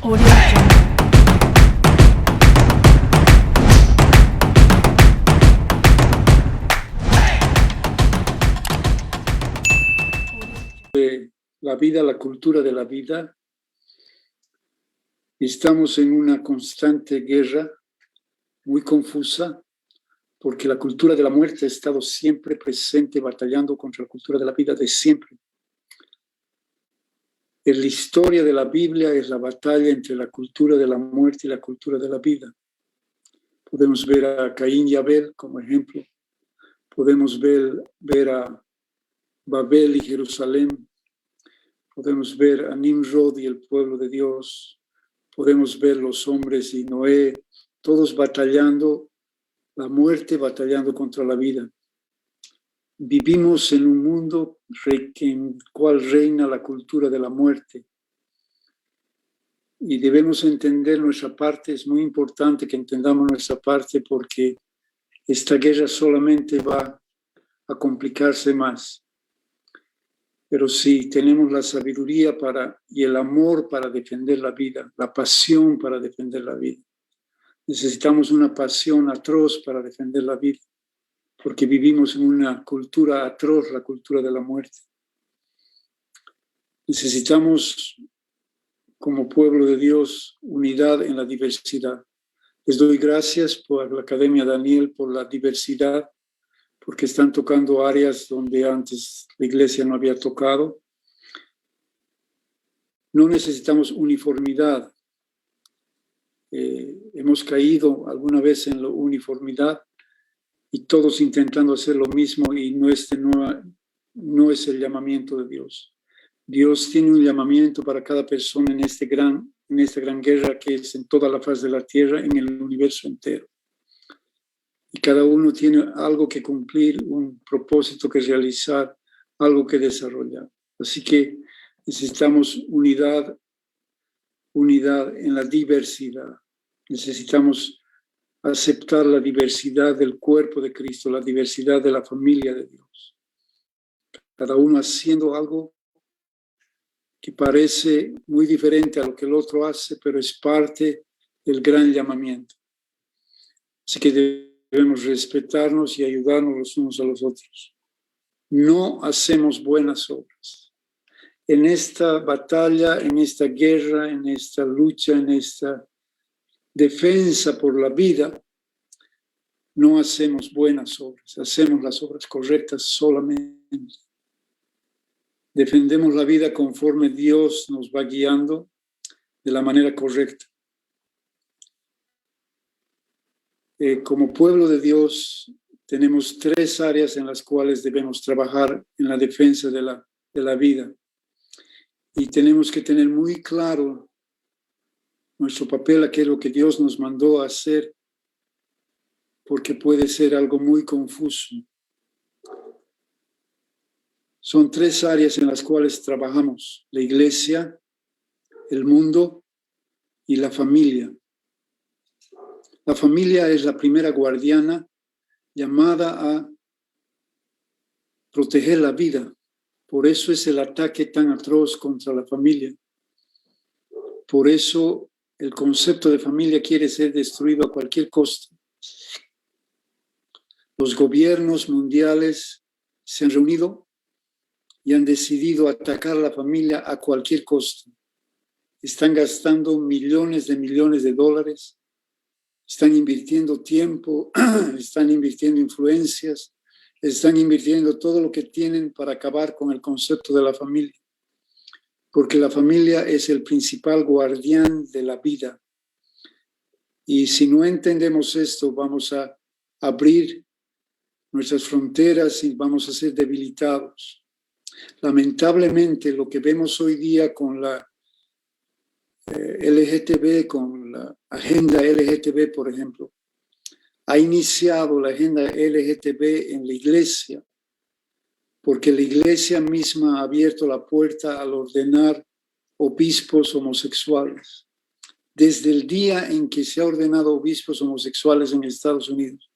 Audio Jungle. La vida, la cultura de la vida. Estamos en una constante guerra muy confusa porque la cultura de la muerte ha estado siempre presente batallando contra la cultura de la vida de siempre. En la historia de la Biblia es la batalla entre la cultura de la muerte y la cultura de la vida. Podemos ver a Caín y Abel como ejemplo. Podemos ver a Babel y Jerusalén. Podemos ver a Nimrod y el pueblo de Dios. Podemos ver los hombres y Noé, todos batallando, la muerte batallando contra la vida. Vivimos en un mundo en el cual reina la cultura de la muerte. Y debemos entender nuestra parte. Es muy importante que entendamos nuestra parte porque esta guerra solamente va a complicarse más. Pero si tenemos la sabiduría y el amor para defender la vida, la pasión para defender la vida. Necesitamos una pasión atroz para defender la vida, porque vivimos en una cultura atroz, la cultura de la muerte. Necesitamos, como pueblo de Dios, unidad en la diversidad. Les doy gracias por la Academia Daniel, por la diversidad, porque están tocando áreas donde antes la iglesia no había tocado. No necesitamos uniformidad. Hemos caído alguna vez en la uniformidad y todos intentando hacer lo mismo y no es el llamamiento de Dios. Dios tiene un llamamiento para cada persona en esta gran guerra que es en toda la faz de la tierra, en el universo entero. Y cada uno tiene algo que cumplir, un propósito que realizar, algo que desarrollar. Así que necesitamos unidad en la diversidad. Necesitamos aceptar la diversidad del cuerpo de Cristo, la diversidad de la familia de Dios. Cada uno haciendo algo que parece muy diferente a lo que el otro hace, pero es parte del gran llamamiento. Así que debemos respetarnos y ayudarnos los unos a los otros. No hacemos buenas obras. En esta batalla, en esta guerra, en esta lucha, en esta defensa por la vida, no hacemos buenas obras, hacemos las obras correctas solamente. Defendemos la vida conforme Dios nos va guiando de la manera correcta. Como pueblo de Dios, tenemos 3 áreas en las cuales debemos trabajar en la defensa de la vida. Y tenemos que tener muy claro nuestro papel, aquello que Dios nos mandó a hacer, porque puede ser algo muy confuso. Son 3 áreas en las cuales trabajamos: la iglesia, el mundo y la familia. La familia es la primera guardiana llamada a proteger la vida. Por eso es el ataque tan atroz contra la familia. Por eso el concepto de familia quiere ser destruido a cualquier costo. Los gobiernos mundiales se han reunido y han decidido atacar a la familia a cualquier costo. Están gastando millones de dólares, están invirtiendo tiempo, están invirtiendo influencias, están invirtiendo todo lo que tienen para acabar con el concepto de la familia. Porque la familia es el principal guardián de la vida. Y si no entendemos esto, vamos a abrir nuestras fronteras y vamos a ser debilitados. Lamentablemente, lo que vemos hoy día con la LGTB, con la agenda LGTB, por ejemplo, ha iniciado la agenda LGTB en la iglesia, porque la iglesia misma ha abierto la puerta al ordenar obispos homosexuales. Desde el día en que se ha ordenado obispos homosexuales en Estados Unidos,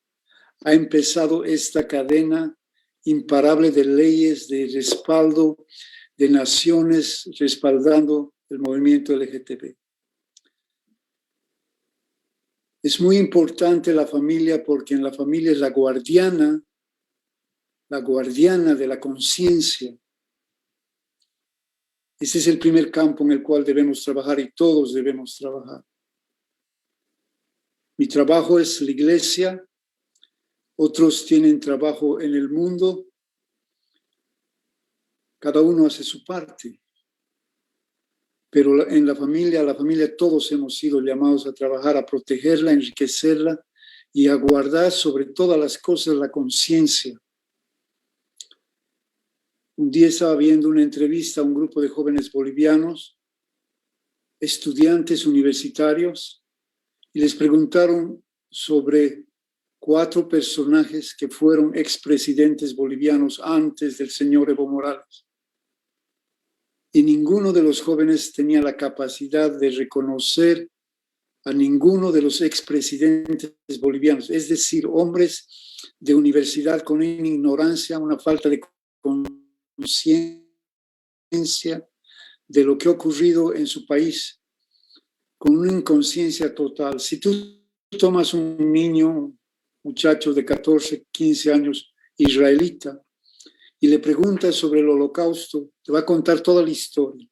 ha empezado esta cadena imparable de leyes, de respaldo, de naciones respaldando el movimiento LGTB. Es muy importante la familia porque en la familia es la guardiana de la conciencia. Ese es el primer campo en el cual debemos trabajar y todos debemos trabajar. Mi trabajo es la iglesia, otros tienen trabajo en el mundo, cada uno hace su parte. Pero en la familia todos hemos sido llamados a trabajar, a protegerla, a enriquecerla y a guardar sobre todas las cosas la conciencia. Un día estaba viendo una entrevista a un grupo de jóvenes bolivianos, estudiantes universitarios, y les preguntaron sobre 4 personajes que fueron expresidentes bolivianos antes del señor Evo Morales. Y ninguno de los jóvenes tenía la capacidad de reconocer a ninguno de los expresidentes bolivianos, es decir, hombres de universidad con una ignorancia, una falta de conciencia de lo que ha ocurrido en su país, con una inconsciencia total. Si tú tomas un niño, muchacho de 14, 15 años, israelita, y le preguntas sobre el Holocausto, te va a contar toda la historia.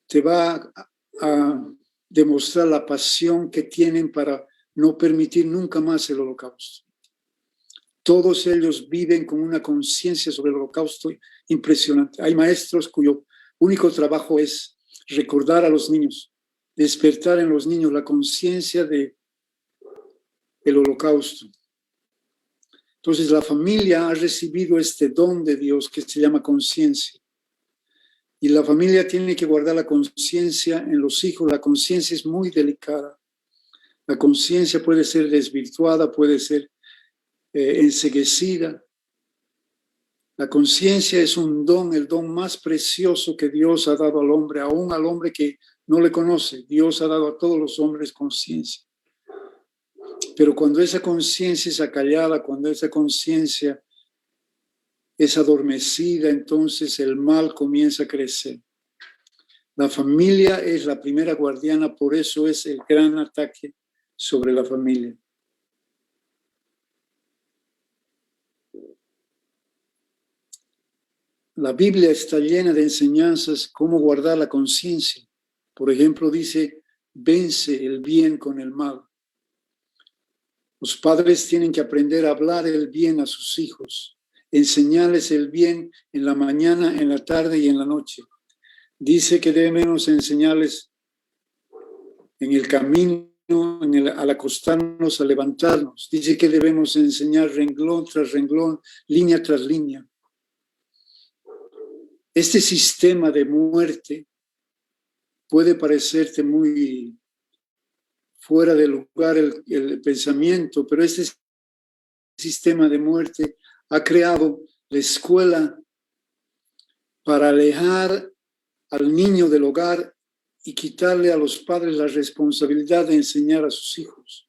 Te va a demostrar la pasión que tienen para no permitir nunca más el Holocausto. Todos ellos viven con una conciencia sobre el Holocausto impresionante. Hay maestros cuyo único trabajo es recordar a los niños, despertar en los niños la conciencia del Holocausto. Entonces la familia ha recibido este don de Dios que se llama conciencia. Y la familia tiene que guardar la conciencia en los hijos. La conciencia es muy delicada. La conciencia puede ser desvirtuada, puede ser enceguecida. La conciencia es un don, el don más precioso que Dios ha dado al hombre, aún al hombre que no le conoce. Dios ha dado a todos los hombres conciencia. Pero cuando esa conciencia es acallada, cuando esa conciencia es adormecida, entonces el mal comienza a crecer. La familia es la primera guardiana, por eso es el gran ataque sobre la familia. La Biblia está llena de enseñanzas cómo guardar la conciencia. Por ejemplo, dice, vence el bien con el mal. Los padres tienen que aprender a hablar el bien a sus hijos, enseñarles el bien en la mañana, en la tarde y en la noche. Dice que debemos enseñarles en el camino, al acostarnos, a levantarnos. Dice que debemos enseñar renglón tras renglón, línea tras línea. Este sistema de muerte puede parecerte muy fuera de lugar el pensamiento, pero este sistema de muerte ha creado la escuela para alejar al niño del hogar y quitarle a los padres la responsabilidad de enseñar a sus hijos.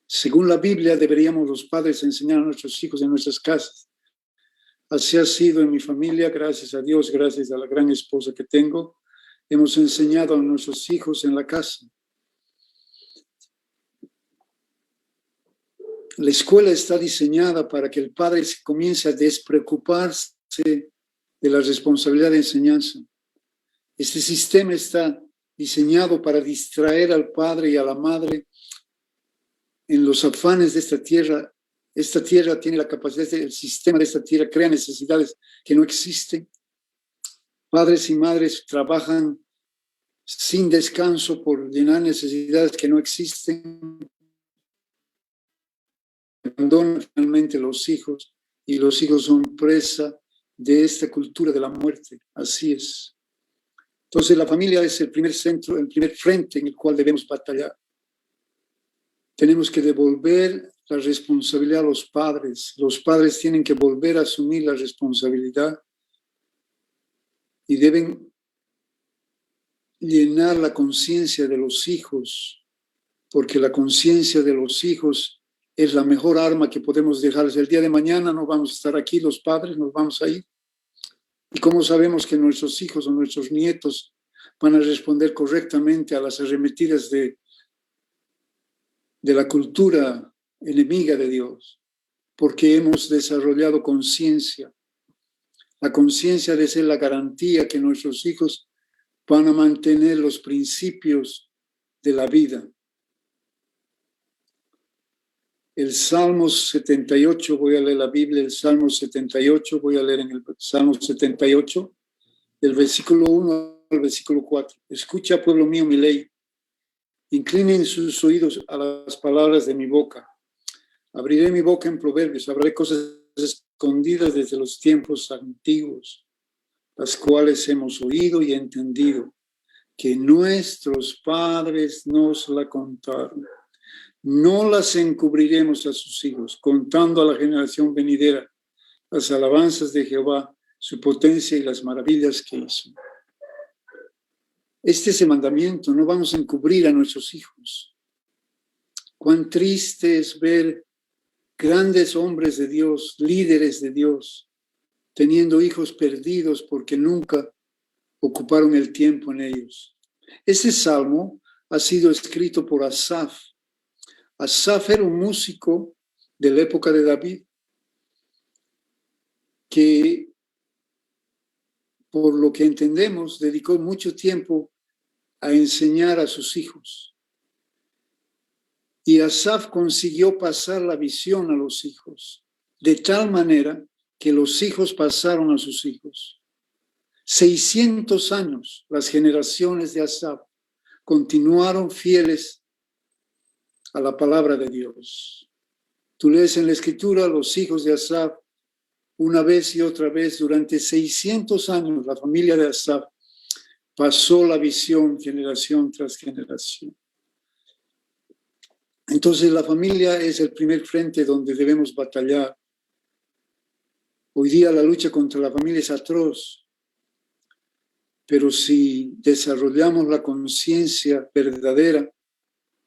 Según la Biblia, deberíamos los padres enseñar a nuestros hijos en nuestras casas. Así ha sido en mi familia, gracias a Dios, gracias a la gran esposa que tengo. Hemos enseñado a nuestros hijos en la casa. La escuela está diseñada para que el padre comience a despreocuparse de la responsabilidad de enseñanza. Este sistema está diseñado para distraer al padre y a la madre en los afanes de esta tierra. Esta tierra tiene la capacidad, el sistema de esta tierra crea necesidades que no existen. Padres y madres trabajan sin descanso por llenar necesidades que no existen. Abandonan finalmente los hijos y los hijos son presa de esta cultura de la muerte. Así es. Entonces la familia es el primer centro, el primer frente en el cual debemos batallar. Tenemos que devolver la responsabilidad a los padres. Los padres tienen que volver a asumir la responsabilidad y deben llenar la conciencia de los hijos, porque la conciencia de los hijos es la mejor arma que podemos dejarles. El día de mañana no vamos a estar aquí, los padres nos vamos a ir. ¿Y cómo sabemos que nuestros hijos o nuestros nietos van a responder correctamente a las arremetidas de de la cultura enemiga de Dios, porque hemos desarrollado conciencia. La conciencia de ser la garantía que nuestros hijos van a mantener los principios de la vida. El Salmo 78, voy a leer la Biblia, el Salmo 78, voy a leer en el Salmo 78, del versículo 1 al versículo 4. Escucha, pueblo mío, mi ley. Inclinen sus oídos a las palabras de mi boca. Abriré mi boca en proverbios, hablaré cosas escondidas desde los tiempos antiguos, las cuales hemos oído y entendido, que nuestros padres nos la contaron. No las encubriremos a sus hijos, contando a la generación venidera las alabanzas de Jehová, su potencia y las maravillas que hizo. Este es el mandamiento, no vamos a encubrir a nuestros hijos. Cuán triste es ver grandes hombres de Dios, líderes de Dios, teniendo hijos perdidos porque nunca ocuparon el tiempo en ellos. Este salmo ha sido escrito por Asaf. Asaf era un músico de la época de David que, por lo que entendemos, dedicó mucho tiempo a enseñar a sus hijos. Y Asaf consiguió pasar la visión a los hijos, de tal manera que los hijos pasaron a sus hijos. 600 años, las generaciones de Asaf continuaron fieles a la palabra de Dios. Tú lees en la Escritura los hijos de Asaf una vez y otra vez durante 600 años. La familia de Asaf pasó la visión generación tras generación. Entonces la familia es el primer frente donde debemos batallar. Hoy día la lucha contra la familia es atroz, pero si desarrollamos la conciencia verdadera,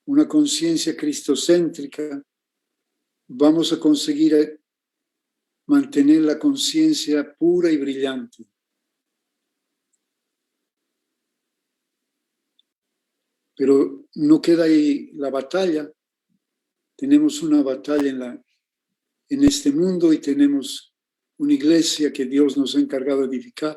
una conciencia cristocéntrica, vamos a conseguir mantener la conciencia pura y brillante. Pero no queda ahí la batalla. Tenemos una batalla en este mundo y tenemos una iglesia que Dios nos ha encargado de edificar.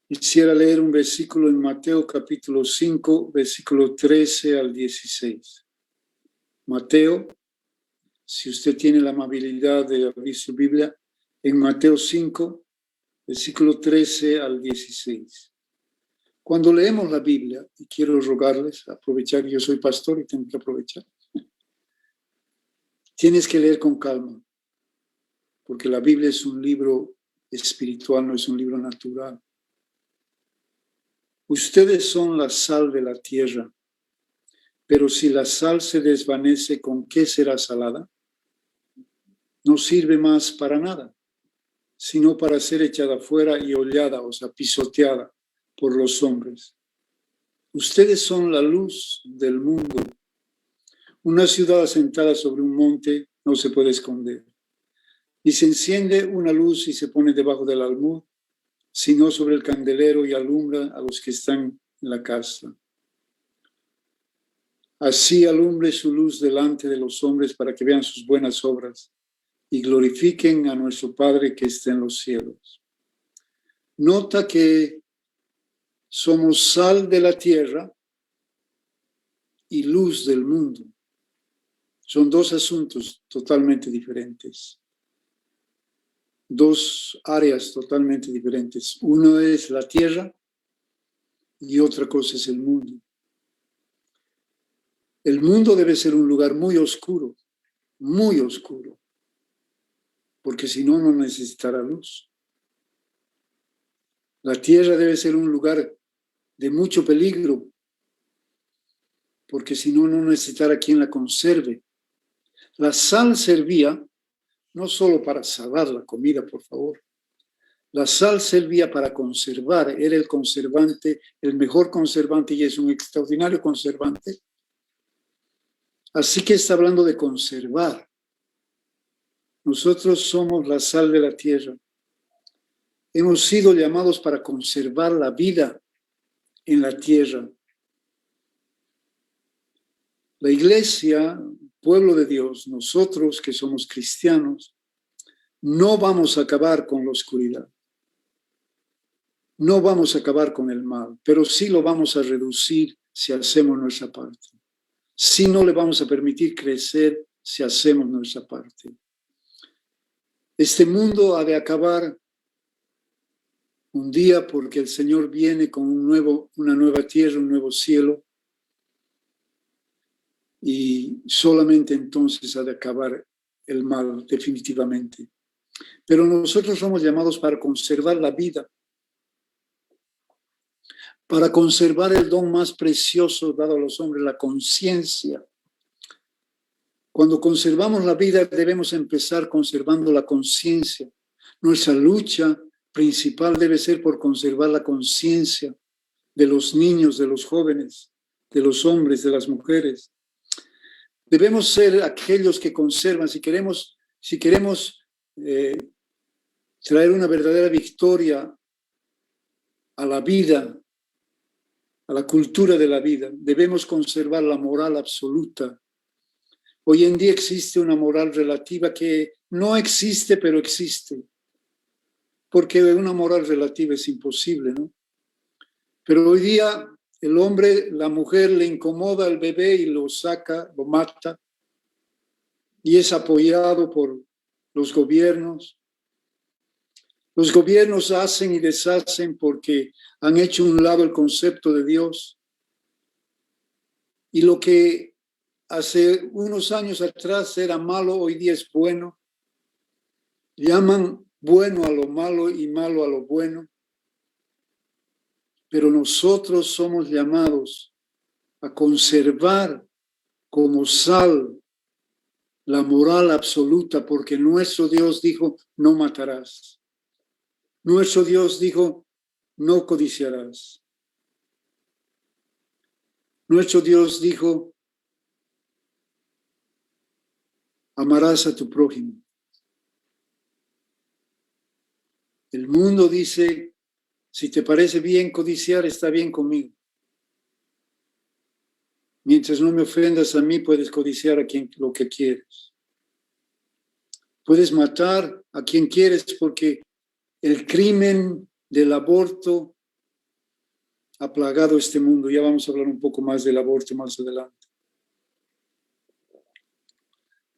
Quisiera leer un versículo en Mateo capítulo 5, versículo 13 al 16. Mateo, si usted tiene la amabilidad de abrir su Biblia, en Mateo 5, versículo 13 al 16. Cuando leemos la Biblia, y quiero rogarles, aprovechar que yo soy pastor y tengo que aprovechar, tienes que leer con calma, porque la Biblia es un libro espiritual, no es un libro natural. Ustedes son la sal de la tierra, pero si la sal se desvanece, ¿con qué será salada? No sirve más para nada, sino para ser echada fuera y hollada, o sea, pisoteada por los hombres. Ustedes son la luz del mundo. Una ciudad asentada sobre un monte no se puede esconder. Ni se enciende una luz y se pone debajo del almud, sino sobre el candelero y alumbra a los que están en la casa. Así alumbre su luz delante de los hombres para que vean sus buenas obras y glorifiquen a nuestro Padre que está en los cielos. Nota que somos sal de la tierra y luz del mundo. Son dos asuntos totalmente diferentes. Dos áreas totalmente diferentes. Uno es la tierra y otra cosa es el mundo. El mundo debe ser un lugar muy oscuro, porque si no, no necesitará luz. La tierra debe ser un lugar de mucho peligro, porque si no, no necesitará quien la conserve. La sal servía no solo para salvar la comida, por favor. La sal servía para conservar, era el conservante, el mejor conservante y es un extraordinario conservante. Así que está hablando de conservar. Nosotros somos la sal de la tierra. Hemos sido llamados para conservar la vida en la tierra. La iglesia, pueblo de Dios, nosotros que somos cristianos, no vamos a acabar con la oscuridad. No vamos a acabar con el mal, pero sí lo vamos a reducir si hacemos nuestra parte. Sí no le vamos a permitir crecer si hacemos nuestra parte. Este mundo ha de acabar un día porque el Señor viene con una nueva tierra, un nuevo cielo, y solamente entonces ha de acabar el mal definitivamente. Pero nosotros somos llamados para conservar la vida, para conservar el don más precioso dado a los hombres, la conciencia. Cuando conservamos la vida debemos empezar conservando la conciencia. Nuestra lucha principal debe ser por conservar la conciencia de los niños, de los jóvenes, de los hombres, de las mujeres. Debemos ser aquellos que conservan. Si queremos traer una verdadera victoria a la vida, a la cultura de la vida, debemos conservar la moral absoluta. Hoy en día existe una moral relativa que no existe, pero existe. Porque una moral relativa es imposible, ¿no? Pero hoy día el hombre, la mujer le incomoda al bebé y lo saca, lo mata, y es apoyado por los gobiernos. Los gobiernos hacen y deshacen porque han hecho a un lado el concepto de Dios. Y lo que hace unos años atrás era malo, hoy día es bueno. Llaman bueno a lo malo y malo a lo bueno. Pero nosotros somos llamados a conservar como sal la moral absoluta, porque nuestro Dios dijo, no matarás. Nuestro Dios dijo, no codiciarás. Nuestro Dios dijo, amarás a tu prójimo. El mundo dice, si te parece bien codiciar, está bien conmigo. Mientras no me ofendas a mí, puedes codiciar a quien lo que quieres. Puedes matar a quien quieres porque el crimen del aborto ha plagado este mundo. Ya vamos a hablar un poco más del aborto más adelante.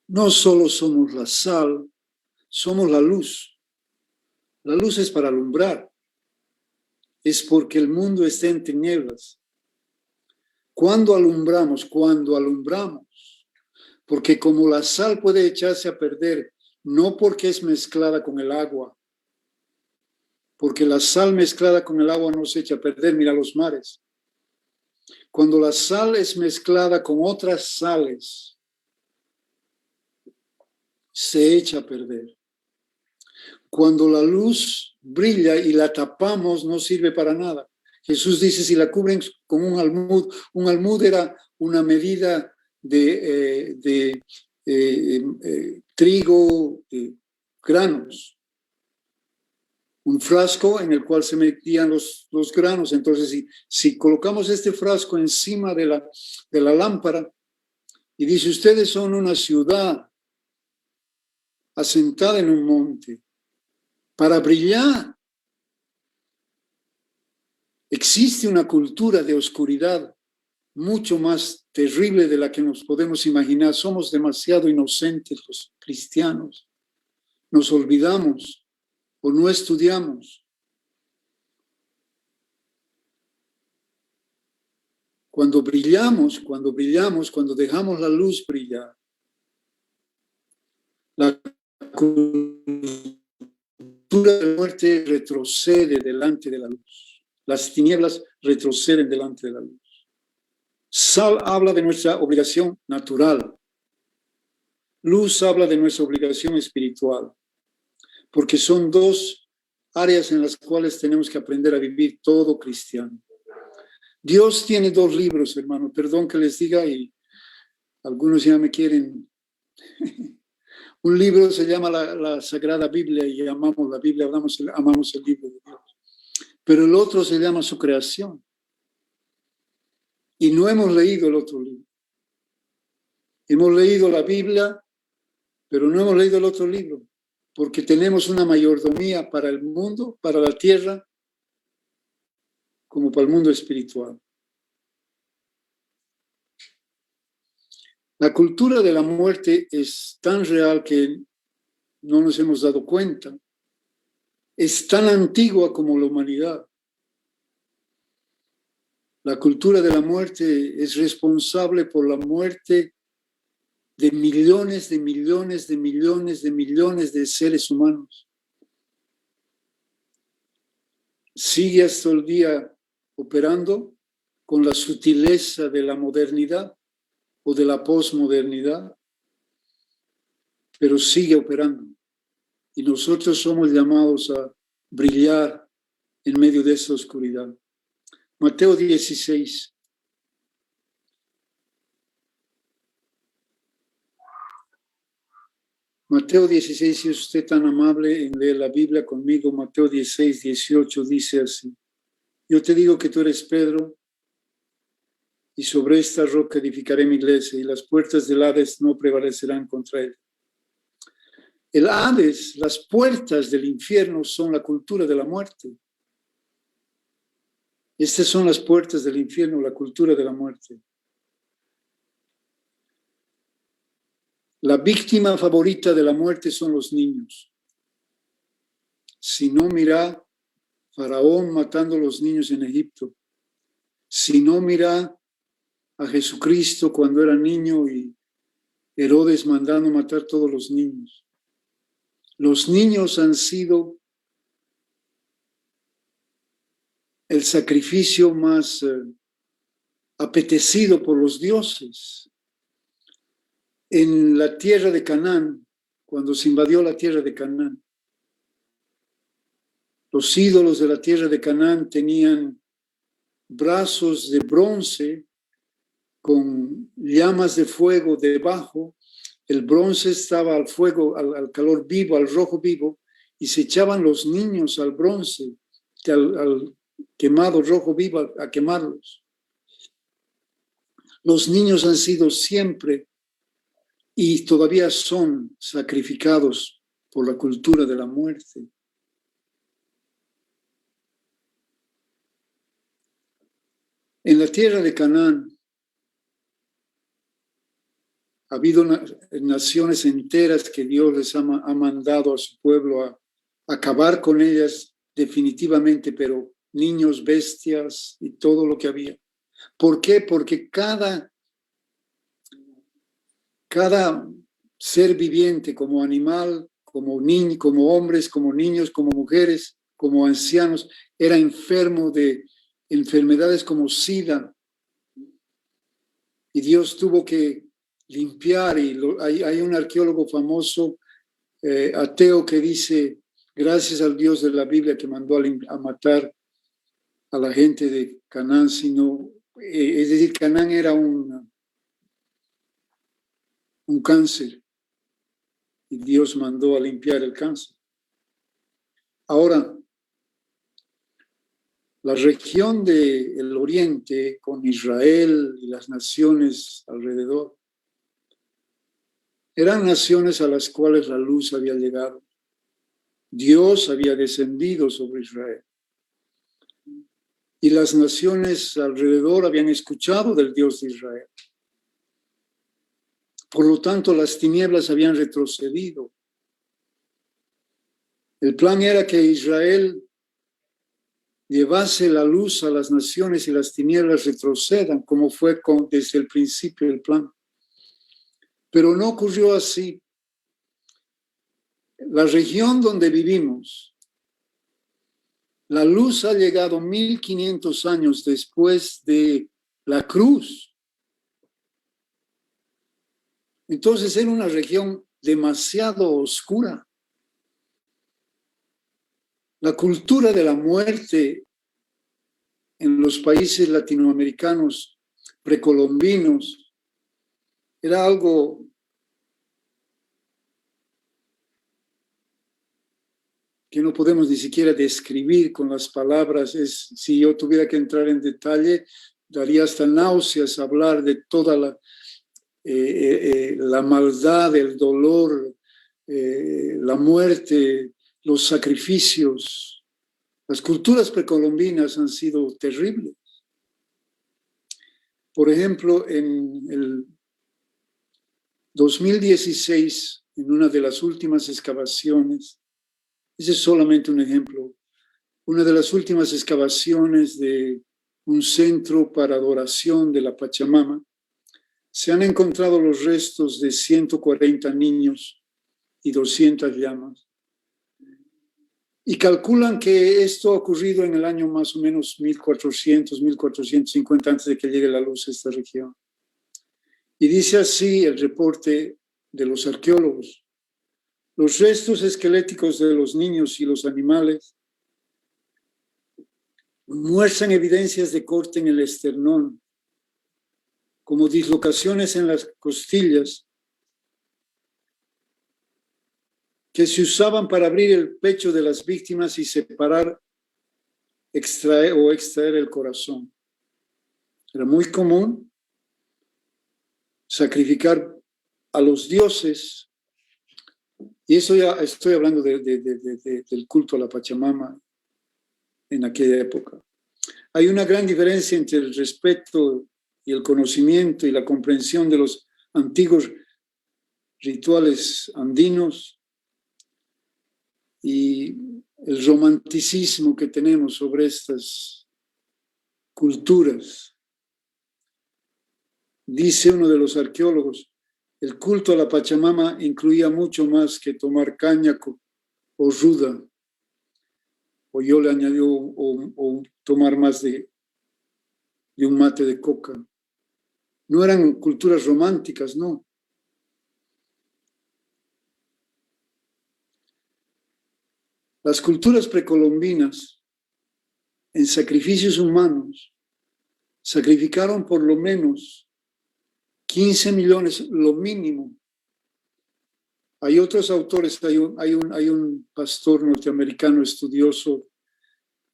No solo somos la sal, somos la luz. La luz es para alumbrar. Es porque el mundo está en tinieblas. ¿Cuándo alumbramos? Cuando alumbramos. Porque como la sal puede echarse a perder, no porque es mezclada con el agua, porque la sal mezclada con el agua no se echa a perder, mira los mares. Cuando la sal es mezclada con otras sales, se echa a perder. Cuando la luz brilla y la tapamos, no sirve para nada. Jesús dice, si la cubren con un almud era una medida de trigo, de granos. Un frasco en el cual se metían los granos. Entonces, si colocamos este frasco encima de la lámpara y dice, ustedes son una ciudad asentada en un monte, para brillar. Existe una cultura de oscuridad mucho más terrible de la que nos podemos imaginar. Somos demasiado inocentes los cristianos. Nos olvidamos o no estudiamos. Cuando brillamos, cuando dejamos la luz brillar, la cultura de la muerte retrocede delante de la luz. Las tinieblas retroceden delante de la luz. Sal habla de nuestra obligación natural. Luz habla de nuestra obligación espiritual. Porque son dos áreas en las cuales tenemos que aprender a vivir todo cristiano. Dios tiene dos libros, hermano. Perdón que les diga y algunos ya me quieren. Un libro se llama la Sagrada Biblia y amamos la Biblia, amamos el libro de Dios. Pero el otro se llama su creación. Y no hemos leído el otro libro. Hemos leído la Biblia, pero no hemos leído el otro libro, porque tenemos una mayordomía para el mundo, para la tierra, como para el mundo espiritual. La cultura de la muerte es tan real que no nos hemos dado cuenta. Es tan antigua como la humanidad. La cultura de la muerte es responsable por la muerte de millones, de millones, de millones, de millones de seres humanos. Sigue hasta el día operando con la sutileza de la modernidad o de la posmodernidad, pero sigue operando. Y nosotros somos llamados a brillar en medio de esa oscuridad. Mateo 16. Mateo 16, si es usted tan amable en leer la Biblia conmigo, Mateo 16, 18 dice así: yo te digo que tú eres Pedro, y sobre esta roca edificaré mi iglesia, y las puertas del Hades no prevalecerán contra él. El Hades, las puertas del infierno, son la cultura de la muerte. Estas son las puertas del infierno, la cultura de la muerte. La víctima favorita de la muerte son los niños. Si no, mira Faraón matando a los niños en Egipto. Si no, mira a Jesucristo cuando era niño y Herodes mandando matar a todos los niños. Los niños han sido el sacrificio más apetecido por los dioses. En la tierra de Canaán, cuando se invadió la tierra de Canaán, los ídolos de la tierra de Canaán tenían brazos de bronce con llamas de fuego debajo. El bronce estaba al fuego, al calor vivo, al rojo vivo, y se echaban los niños al bronce, al quemado rojo vivo, a quemarlos. Los niños han sido siempre y todavía son sacrificados por la cultura de la muerte. En la tierra de Canaán ha habido naciones enteras que Dios les ha mandado a su pueblo a acabar con ellas definitivamente, pero niños, bestias y todo lo que había. ¿Por qué? Porque cada ser viviente, como animal, como niño, como hombres, como niños, como mujeres, como ancianos, era enfermo de enfermedades como SIDA. Y Dios tuvo que limpiar, y hay un arqueólogo famoso, ateo, que dice, gracias al Dios de la Biblia que mandó a matar a la gente de Canaán, es decir, Canaán era un cáncer, y Dios mandó a limpiar el cáncer. Ahora, la región del Oriente, con Israel y las naciones alrededor, eran naciones a las cuales la luz había llegado. Dios había descendido sobre Israel. Y las naciones alrededor habían escuchado del Dios de Israel. Por lo tanto, las tinieblas habían retrocedido. El plan era que Israel llevase la luz a las naciones y las tinieblas retrocedan, como fue desde el principio el plan. Pero no ocurrió así. La región donde vivimos, la luz ha llegado 1500 años después de la cruz. Entonces era una región demasiado oscura. La cultura de la muerte en los países latinoamericanos precolombinos era algo que no podemos ni siquiera describir con las palabras. Si yo tuviera que entrar en detalle, daría hasta náuseas hablar de toda la maldad, el dolor, la muerte, los sacrificios. Las culturas precolombinas han sido terribles. Por ejemplo, en el 2016, en una de las últimas excavaciones, ese es solamente un ejemplo, una de las últimas excavaciones de un centro para adoración de la Pachamama, se han encontrado los restos de 140 niños y 200 llamas. Y calculan que esto ha ocurrido en el año más o menos 1400, 1450 antes de que llegue la luz a esta región. Y dice así el reporte de los arqueólogos: los restos esqueléticos de los niños y los animales muestran evidencias de corte en el esternón, como dislocaciones en las costillas que se usaban para abrir el pecho de las víctimas y separar, extraer el corazón. Era muy común sacrificar a los dioses, y eso ya estoy hablando del culto a la Pachamama en aquella época. Hay una gran diferencia entre el respeto y el conocimiento y la comprensión de los antiguos rituales andinos y el romanticismo que tenemos sobre estas culturas. Dice uno de los arqueólogos: el culto a la Pachamama incluía mucho más que tomar caña o ruda, o yo le añadió, o tomar más de un mate de coca. No eran culturas románticas, no. Las culturas precolombinas, en sacrificios humanos, sacrificaron por lo menos 15 millones, lo mínimo. Hay otros autores, hay un pastor norteamericano estudioso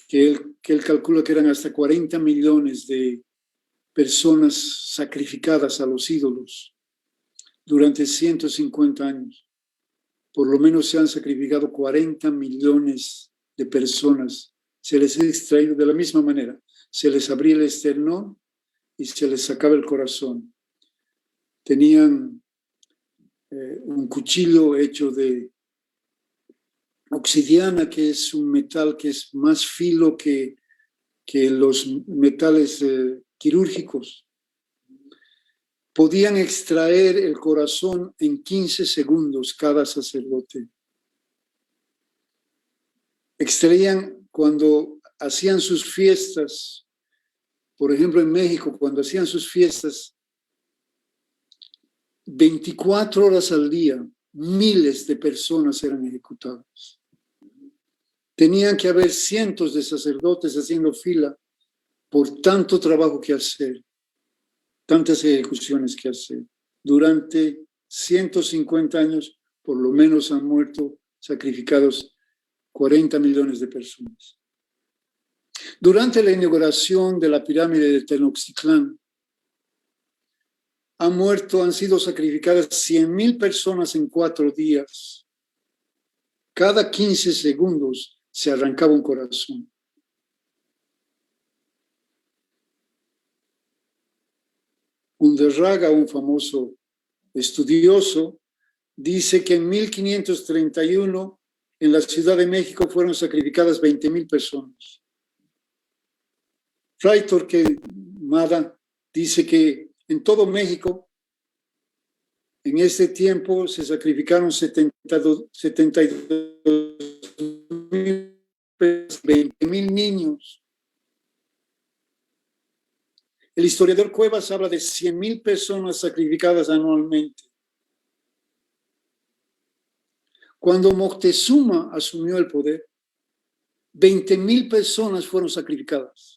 que él calcula que eran hasta 40 millones de personas sacrificadas a los ídolos durante 150 años. Por lo menos se han sacrificado 40 millones de personas. Se les ha extraído de la misma manera. Se les abría el esternón y se les sacaba el corazón. Tenían un cuchillo hecho de obsidiana, que es un metal que es más filo que los metales quirúrgicos. Podían extraer el corazón en 15 segundos cada sacerdote. Extraían cuando hacían sus fiestas, por ejemplo en México, cuando hacían sus fiestas, 24 horas al día, miles de personas eran ejecutadas. Tenían que haber cientos de sacerdotes haciendo fila por tanto trabajo que hacer, tantas ejecuciones que hacer. Durante 150 años, por lo menos han muerto sacrificados 40 millones de personas. Durante la inauguración de la pirámide de Tenochtitlán, han sido sacrificadas 100,000 personas en 4 días. Cada 15 segundos se arrancaba un corazón. Underraga, un famoso estudioso, dice que en 1531 en la Ciudad de México fueron sacrificadas 20,000 personas. Fray Torquemada dice que en todo México, en ese tiempo, se sacrificaron 20,000 niños. El historiador Cuevas habla de 100,000 personas sacrificadas anualmente. Cuando Moctezuma asumió el poder, 20,000 personas fueron sacrificadas.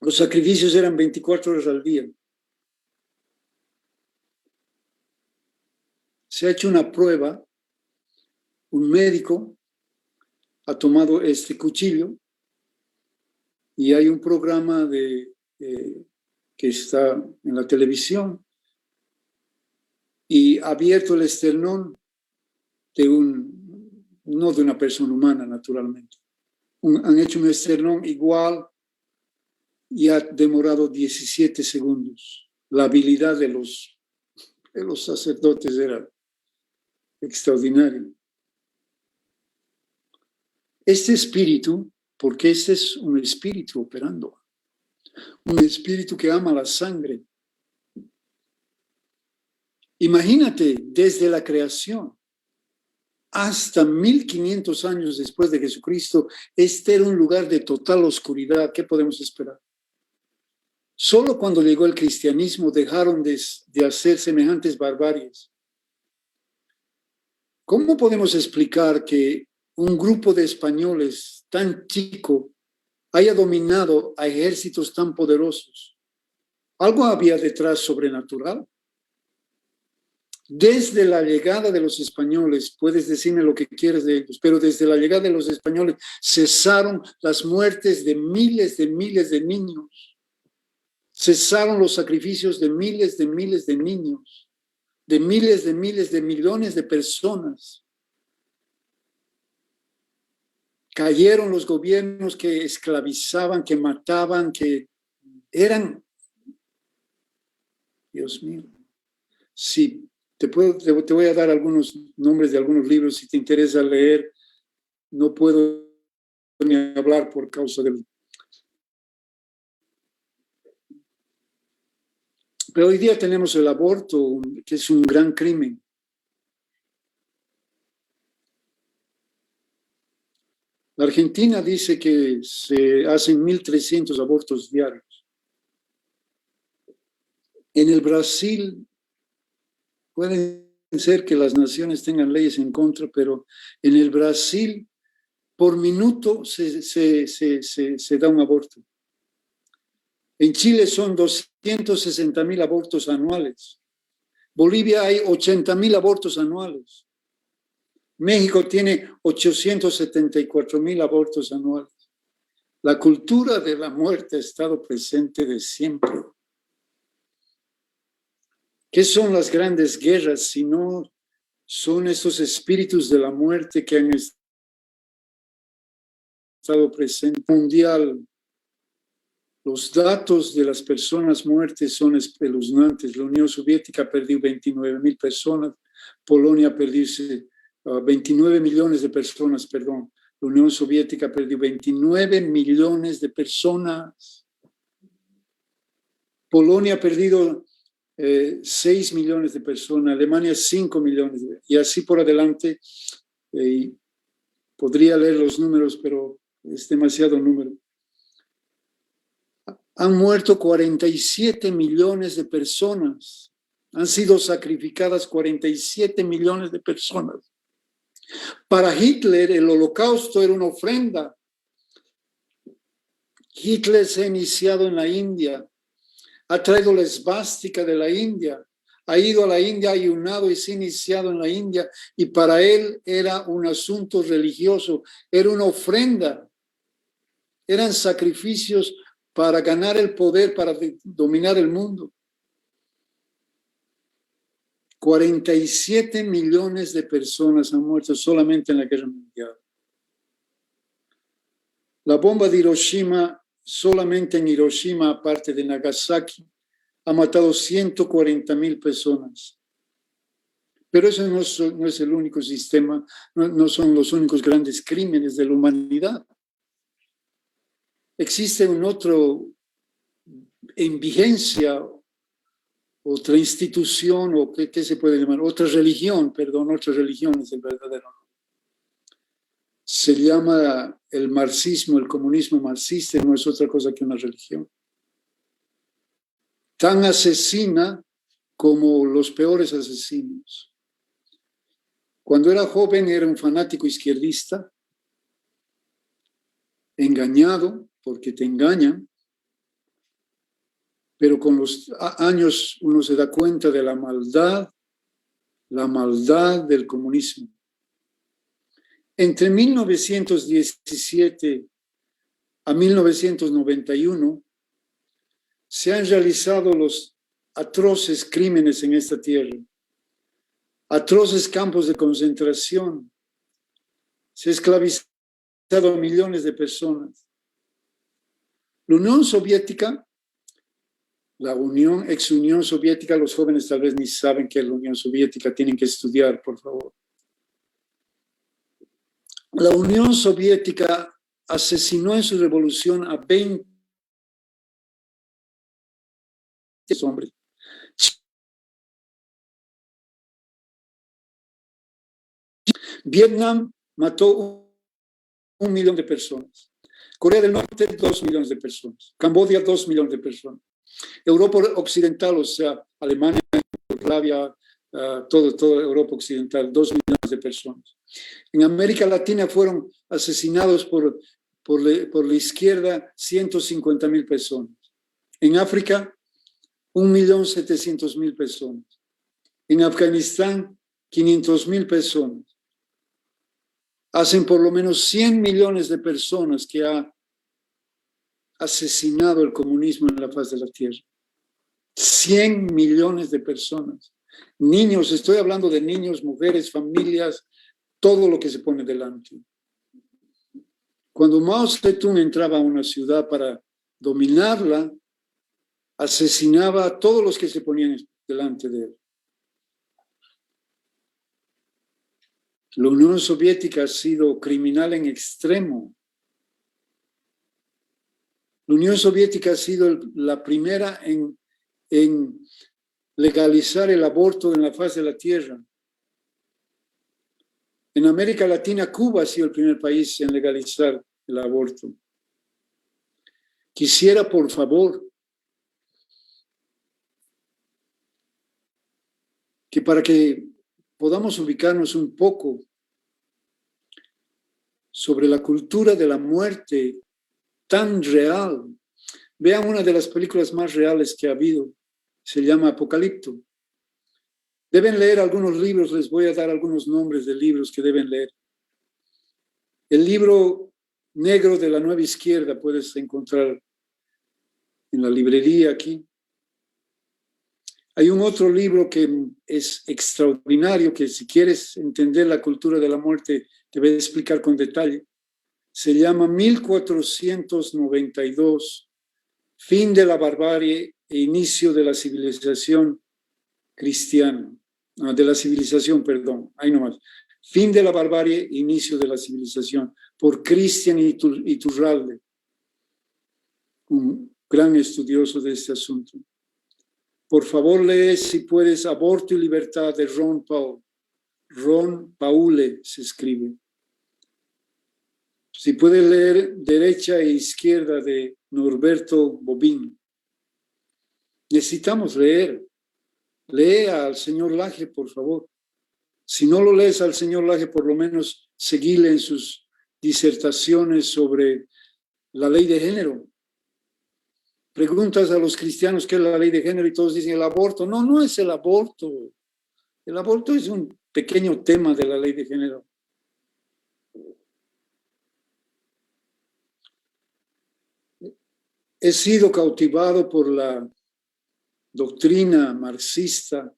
Los sacrificios eran 24 horas al día. Se ha hecho una prueba, un médico ha tomado este cuchillo y hay un programa que está en la televisión y abierto el esternón no de una persona humana, naturalmente. Han hecho un esternón igual y ha demorado 17 segundos. La habilidad de los sacerdotes era extraordinaria. Este espíritu, porque este es un espíritu operando, un espíritu que ama la sangre. Imagínate, desde la creación hasta 1500 años después de Jesucristo, este era un lugar de total oscuridad. ¿Qué podemos esperar? Solo cuando llegó el cristianismo dejaron de hacer semejantes barbaries. ¿Cómo podemos explicar que un grupo de españoles tan chico haya dominado a ejércitos tan poderosos? Algo había detrás sobrenatural. Desde la llegada de los españoles, puedes decirme lo que quieras de ellos, pero desde la llegada de los españoles cesaron las muertes de miles de niños. Cesaron los sacrificios de miles de niños, de miles de millones de personas. Cayeron los gobiernos que esclavizaban, que mataban, que eran... Dios mío. Sí, te voy a dar algunos nombres de algunos libros si te interesa leer. No puedo ni hablar por causa del... Pero hoy día tenemos el aborto, que es un gran crimen. La Argentina dice que se hacen 1.300 abortos diarios. En el Brasil, puede ser que las naciones tengan leyes en contra, pero en el Brasil, por minuto se da un aborto. En Chile son 260.000 abortos anuales. Bolivia hay 80.000 abortos anuales. México tiene 874.000 abortos anuales. La cultura de la muerte ha estado presente de siempre. ¿Qué son las grandes guerras si no son esos espíritus de la muerte que han estado presentes? Mundial, los datos de las personas muertas son espeluznantes. La Unión Soviética perdió 29.000 personas, Polonia perdió 29 millones de personas, perdón. La Unión Soviética perdió 29 millones de personas. Polonia ha perdido 6 millones de personas, Alemania 5 millones, y así por adelante. Podría leer los números, pero es demasiado número. Han muerto 47 millones de personas. Han sido sacrificadas 47 millones de personas. Para Hitler, el holocausto era una ofrenda. Hitler se ha iniciado en la India. Ha traído la esvástica de la India. Ha ido a la India, ha ayunado y se ha iniciado en la India. Y para él era un asunto religioso. Era una ofrenda. Eran sacrificios para ganar el poder, para dominar el mundo. 47 millones de personas han muerto solamente en la Guerra Mundial. La bomba de Hiroshima, solamente en Hiroshima, aparte de Nagasaki, ha matado 140.000 personas. Pero eso no es el único sistema, no son los únicos grandes crímenes de la humanidad. Existe un otro en vigencia, otra institución, o ¿qué se puede llamar? Otra religión es el verdadero nombre. Se llama el marxismo, el comunismo marxista, no es otra cosa que una religión. Tan asesina como los peores asesinos. Cuando era joven era un fanático izquierdista, engañado, porque te engañan, pero con los años uno se da cuenta de la maldad del comunismo. Entre 1917 a 1991 se han realizado los atroces crímenes en esta tierra. atroces campos de concentración, se ha esclavizado a millones de personas. La Unión Soviética, ex Unión Soviética, los jóvenes tal vez ni saben qué es la Unión Soviética, tienen que estudiar, por favor. La Unión Soviética asesinó en su revolución a 20 hombres. Vietnam mató 1 millón de personas. Corea del Norte, 2 millones de personas. Camboya, 2 millones de personas. Europa Occidental, o sea, Alemania, Yugoslavia, toda Europa Occidental, 2 millones de personas. En América Latina fueron asesinados por la izquierda 150,000 personas. En África, 1.700.000 personas. En Afganistán, 500,000 personas. Hacen por lo menos 100 millones de personas que ha asesinado el comunismo en la faz de la tierra. 100 millones de personas. Niños, estoy hablando de niños, mujeres, familias, todo lo que se pone delante. Cuando Mao Zedong entraba a una ciudad para dominarla, asesinaba a todos los que se ponían delante de él. La Unión Soviética ha sido criminal en extremo. La Unión Soviética ha sido la primera en legalizar el aborto en la faz de la tierra. En América Latina, Cuba ha sido el primer país en legalizar el aborto. Quisiera, por favor, que para que podamos ubicarnos un poco sobre la cultura de la muerte tan real, vean una de las películas más reales que ha habido, se llama Apocalipto. Deben leer algunos libros, les voy a dar algunos nombres de libros que deben leer. El libro negro de la Nueva Izquierda puedes encontrar en la librería aquí. Hay un otro libro que es extraordinario, que si quieres entender la cultura de la muerte, te voy a explicar con detalle. Se llama 1492, Fin de la barbarie e inicio de la civilización cristiana. De la civilización, perdón, ahí nomás. Fin de la barbarie, inicio de la civilización, por Cristian Iturralde, un gran estudioso de este asunto. Por favor, lee, si puedes, Aborto y Libertad de Ron Paul. Ron Paule se escribe. Si puedes leer Derecha e Izquierda de Norberto Bobín. Necesitamos leer. Lee al señor Laje, por favor. Si no lo lees al señor Laje, por lo menos seguile en sus disertaciones sobre la ley de género. Preguntas a los cristianos qué es la ley de género y todos dicen el aborto. No, no es el aborto. El aborto es un pequeño tema de la ley de género. He sido cautivado por la doctrina marxista,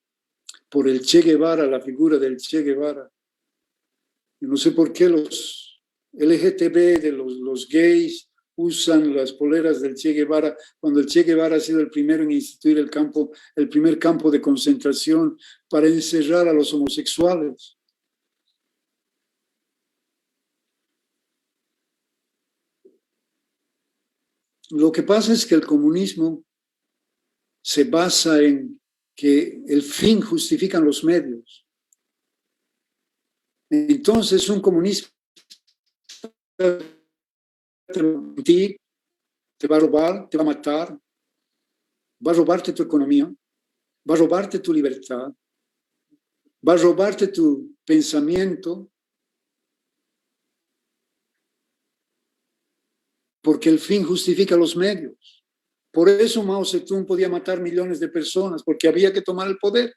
por el Che Guevara, la figura del Che Guevara. Yo no sé por qué los LGTB, de los gays, usan las poleras del Che Guevara, cuando el Che Guevara ha sido el primero en instituir el primer campo de concentración para encerrar a los homosexuales. Lo que pasa es que el comunismo se basa en que el fin justifica los medios. Entonces, un comunista te va a robar, te va a matar, va a robarte tu economía, va a robarte tu libertad, va a robarte tu pensamiento, porque el fin justifica los medios. Por eso Mao Zedong podía matar millones de personas, porque había que tomar el poder.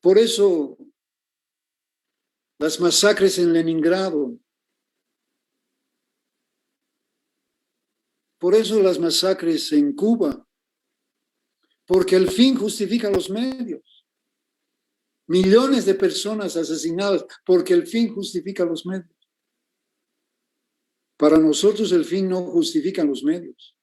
Por eso las masacres en Leningrado, por eso las masacres en Cuba, porque el fin justifica los medios. Millones de personas asesinadas porque el fin justifica los medios. Para nosotros el fin no justifica los medios.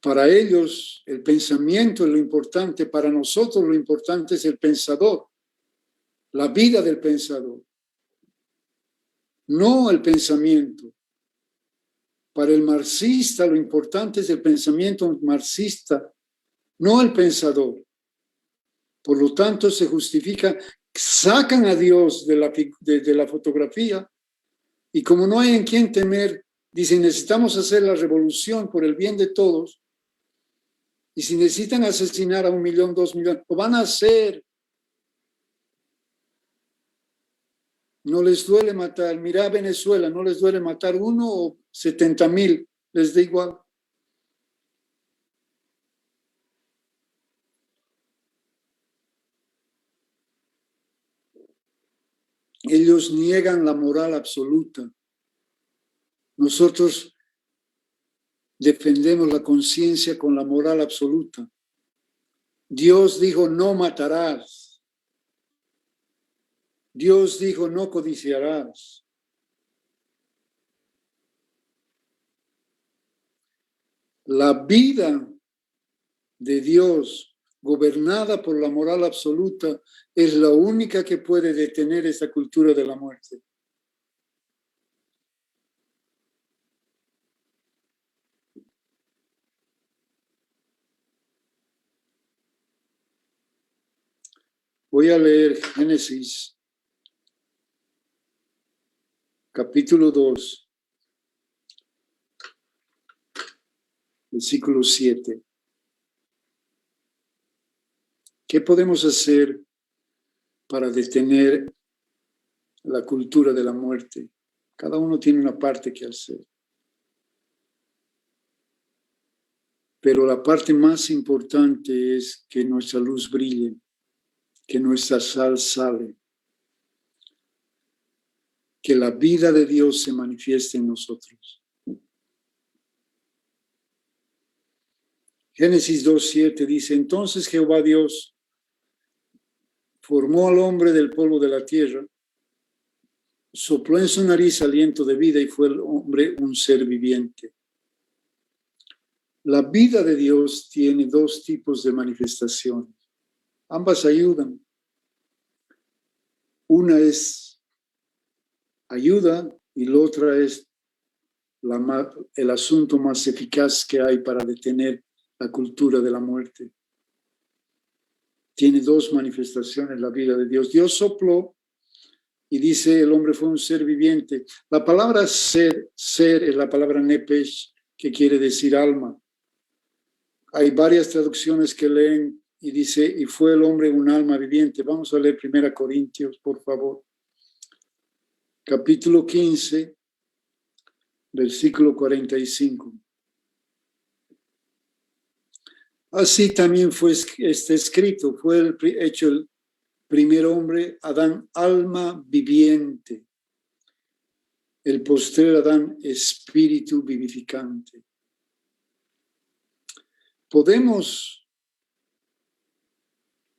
Para ellos el pensamiento es lo importante, para nosotros lo importante es el pensador, la vida del pensador, no el pensamiento. Para el marxista lo importante es el pensamiento marxista, no el pensador. Por lo tanto se justifica, sacan a Dios de la fotografía y como no hay en quien temer, dicen necesitamos hacer la revolución por el bien de todos. Y si necesitan asesinar a 1 millón, 2 millones, lo van a hacer. No les duele matar. Mira a Venezuela, no les duele matar 1 o 70,000, les da igual. Ellos niegan la moral absoluta. Nosotros defendemos la conciencia con la moral absoluta. Dios dijo, no matarás. Dios dijo, no codiciarás. La vida de Dios, gobernada por la moral absoluta, es la única que puede detener esta cultura de la muerte. Voy a leer Génesis, capítulo 2, versículo 7. ¿Qué podemos hacer para detener la cultura de la muerte? Cada uno tiene una parte que hacer. Pero la parte más importante es que nuestra luz brille, que nuestra sal sale, que la vida de Dios se manifieste en nosotros. Génesis 2:7 dice, entonces Jehová Dios formó al hombre del polvo de la tierra, sopló en su nariz aliento de vida y fue el hombre un ser viviente. La vida de Dios tiene 2 tipos de manifestaciones. Ambas ayudan. Una es ayuda y la otra es el asunto más eficaz que hay para detener la cultura de la muerte. Tiene 2 manifestaciones la vida de Dios. Dios sopló y dice el hombre fue un ser viviente. La palabra ser es la palabra nepesh, que quiere decir alma. Hay varias traducciones que leen y dice, y fue el hombre un alma viviente. Vamos a leer 1 Corintios, por favor. Capítulo 15, versículo 45. Así también está escrito, fue hecho el primer hombre, Adán, alma viviente. El postrer Adán, espíritu vivificante. Podemos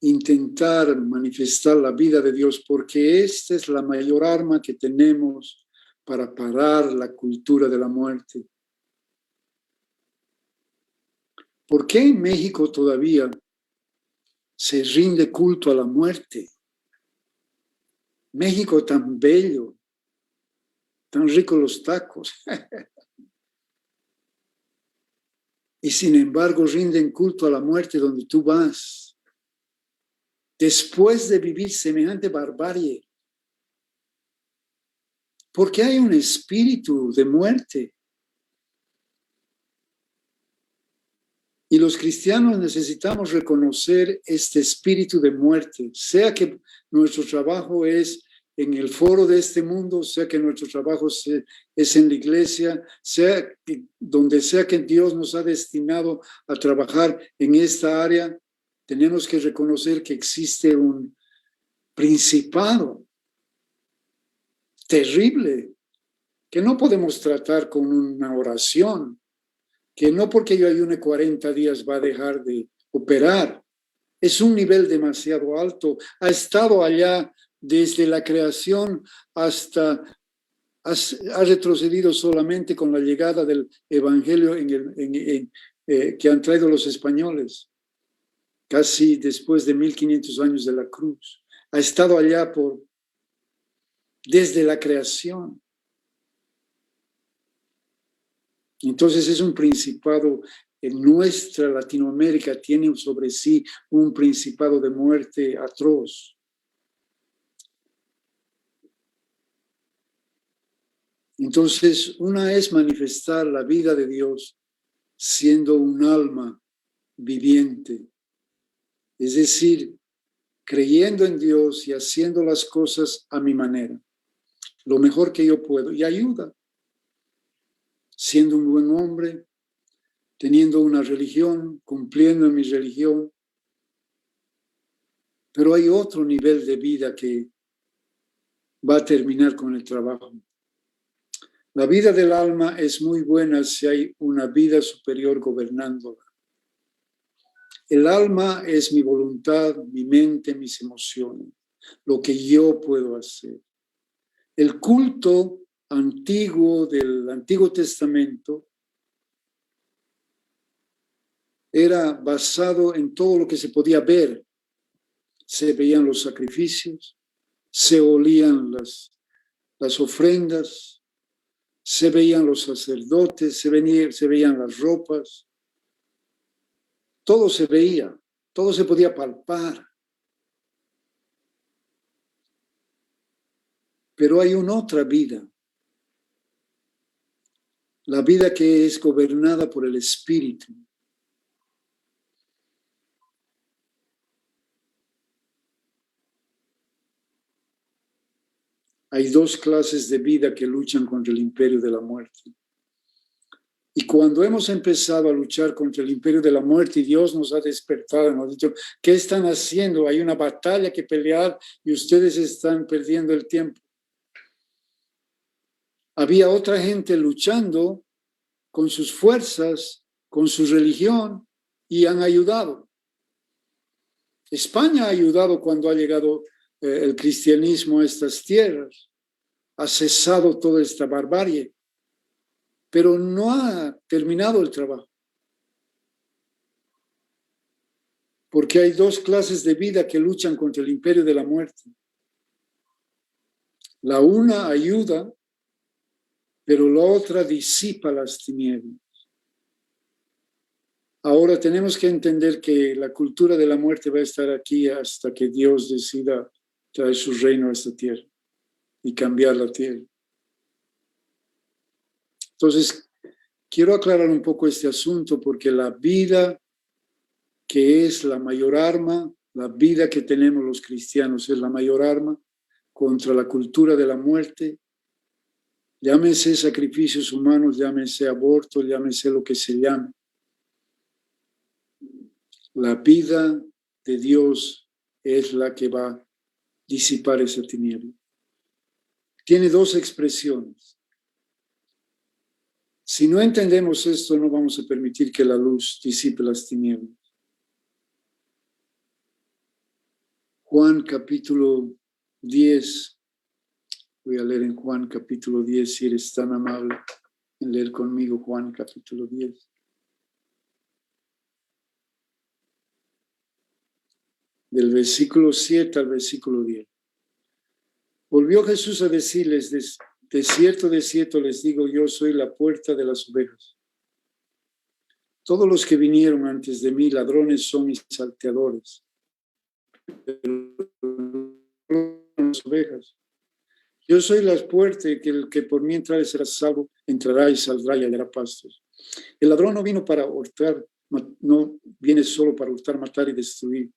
intentar manifestar la vida de Dios porque esta es la mayor arma que tenemos para parar la cultura de la muerte. ¿Por qué en México todavía se rinde culto a la muerte? México tan bello, tan rico los tacos. Y sin embargo rinden culto a la muerte donde tú vas. Después de vivir semejante barbarie. Porque hay un espíritu de muerte. Y los cristianos necesitamos reconocer este espíritu de muerte, sea que nuestro trabajo es en el foro de este mundo, sea que nuestro trabajo es en la iglesia, sea que donde sea que Dios nos ha destinado a trabajar en esta área, tenemos que reconocer que existe un principado terrible que no podemos tratar con una oración, que no porque yo ayune 40 días va a dejar de operar. Es un nivel demasiado alto. Ha estado allá desde la creación hasta, ha retrocedido solamente con la llegada del evangelio que han traído los españoles, casi después de 1500 años de la cruz. Ha estado allá desde la creación. Entonces es un principado, en nuestra Latinoamérica tiene sobre sí un principado de muerte atroz. Entonces, una es manifestar la vida de Dios siendo un alma viviente, es decir, creyendo en Dios y haciendo las cosas a mi manera, lo mejor que yo puedo, y ayuda, siendo un buen hombre, teniendo una religión, cumpliendo en mi religión. Pero hay otro nivel de vida que va a terminar con el trabajo. La vida del alma es muy buena si hay una vida superior gobernándola. El alma es mi voluntad, mi mente, mis emociones, lo que yo puedo hacer. El culto antiguo del Antiguo Testamento era basado en todo lo que se podía ver. Se veían los sacrificios, se olían las ofrendas, se veían los sacerdotes, se veían las ropas. Todo se veía, todo se podía palpar. Pero hay una otra vida, la vida que es gobernada por el Espíritu. Hay dos clases de vida que luchan contra el imperio de la muerte. Y cuando hemos empezado a luchar contra el imperio de la muerte y Dios nos ha despertado, nos ha dicho, ¿qué están haciendo? Hay una batalla que pelear y ustedes están perdiendo el tiempo. Había otra gente luchando con sus fuerzas, con su religión, y han ayudado. España ha ayudado cuando ha llegado el cristianismo a estas tierras, ha cesado toda esta barbarie, pero no ha terminado el trabajo. Porque hay dos clases de vida que luchan contra el imperio de la muerte. La una ayuda, pero la otra disipa las tinieblas. Ahora tenemos que entender que la cultura de la muerte va a estar aquí hasta que Dios decida traer su reino a esta tierra y cambiar la tierra. Entonces, quiero aclarar un poco este asunto porque la vida que es la mayor arma, la vida que tenemos los cristianos es la mayor arma contra la cultura de la muerte. Llámese sacrificios humanos, llámese aborto, llámese lo que se llame. La vida de Dios es la que va a disipar esa tiniebla. Tiene dos expresiones. Si no entendemos esto, no vamos a permitir que la luz disipe las tinieblas. Juan capítulo 10. Voy a leer en Juan capítulo 10, si eres tan amable en leer conmigo Juan capítulo 10. Del versículo 7 al versículo 10. Volvió Jesús a decirles, de cierto les digo, yo soy la puerta de las ovejas. Todos los que vinieron antes de mí, ladrones son y salteadores. Pero las ovejas. Yo soy la puerta, que el que por mí entrare será salvo, entrará y saldrá y hallará pastos. El ladrón no vino para hurtar, no viene solo para hurtar, matar y destruir.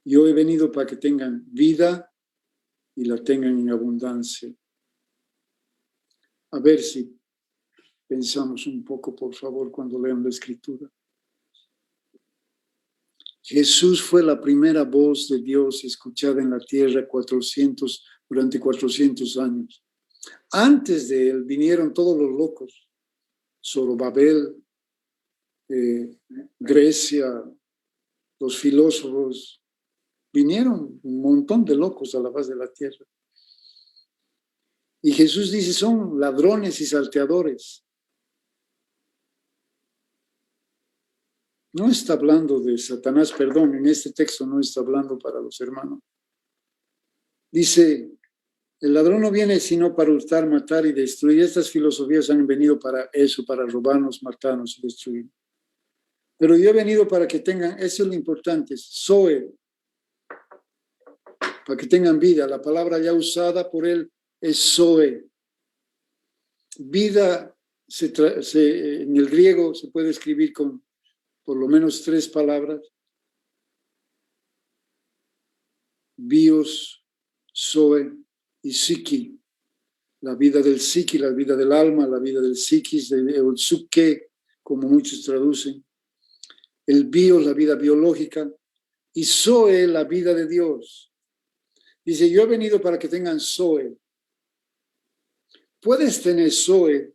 Yo he venido para que tengan vida y la tengan en abundancia. A ver si pensamos un poco, por favor, cuando lean la Escritura. Jesús fue la primera voz de Dios escuchada en la tierra durante 400 años. Antes de él vinieron todos los locos, Zorobabel, Grecia, los filósofos, vinieron un montón de locos a la faz de la tierra. Y Jesús dice, son ladrones y salteadores. No está hablando de Satanás, perdón, en este texto no está hablando para los hermanos. Dice, el ladrón no viene sino para hurtar, matar y destruir. Estas filosofías han venido para eso, para robarnos, matarnos y destruir. Pero yo he venido para que tengan, eso es lo importante, Zoe, para que tengan vida. La palabra ya usada por él es Zoe. Vida en el griego se puede escribir con por lo menos 3 palabras. Bios, Zoe y Psiqui. La vida del psiqui, la vida del alma, la vida del psiquis, el psuque, como muchos traducen. El bios, la vida biológica. Y Zoe, la vida de Dios. Dice, yo he venido para que tengan Zoe. Puedes tener Zoe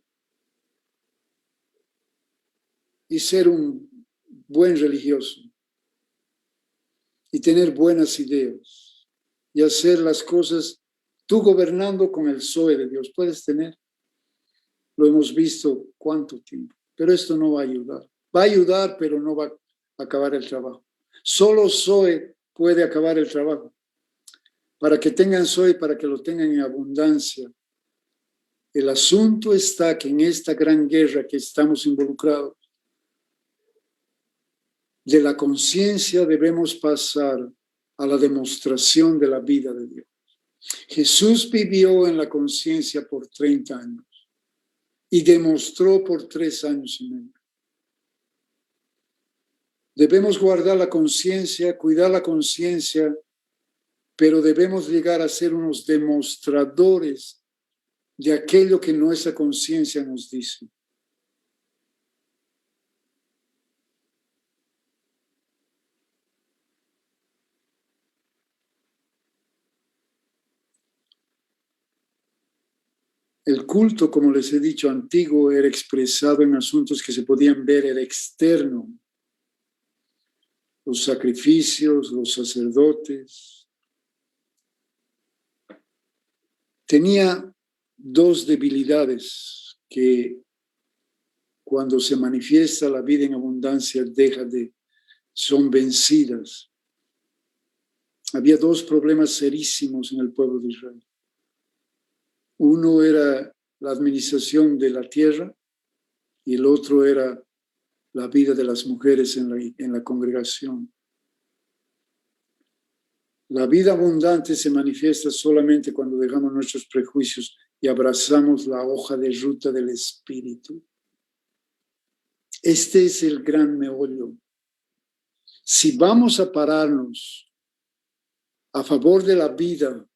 y ser un buen religioso y tener buenas ideas y hacer las cosas tú gobernando con el Zoe de Dios. Puedes tener, lo hemos visto cuánto tiempo, pero esto no va a ayudar. Va a ayudar, pero no va a acabar el trabajo. Solo Zoe puede acabar el trabajo. Para que tengan Zoe, para que lo tengan en abundancia. El asunto está que en esta gran guerra que estamos involucrados, de la conciencia debemos pasar a la demostración de la vida de Dios. Jesús vivió en la conciencia por 30 años y demostró por 3 años y medio. Debemos guardar la conciencia, cuidar la conciencia, pero debemos llegar a ser unos demostradores de aquello que nuestra conciencia nos dice. El culto, como les he dicho, antiguo, era expresado en asuntos que se podían ver, era externo. Los sacrificios, los sacerdotes. Tenía 2 debilidades que cuando se manifiesta la vida en abundancia son vencidas. Había 2 problemas serísimos en el pueblo de Israel. Uno era la administración de la tierra y el otro era la vida de las mujeres en la congregación. La vida abundante se manifiesta solamente cuando dejamos nuestros prejuicios y abrazamos la hoja de ruta del Espíritu. Este es el gran meollo. Si vamos a pararnos a favor de la vida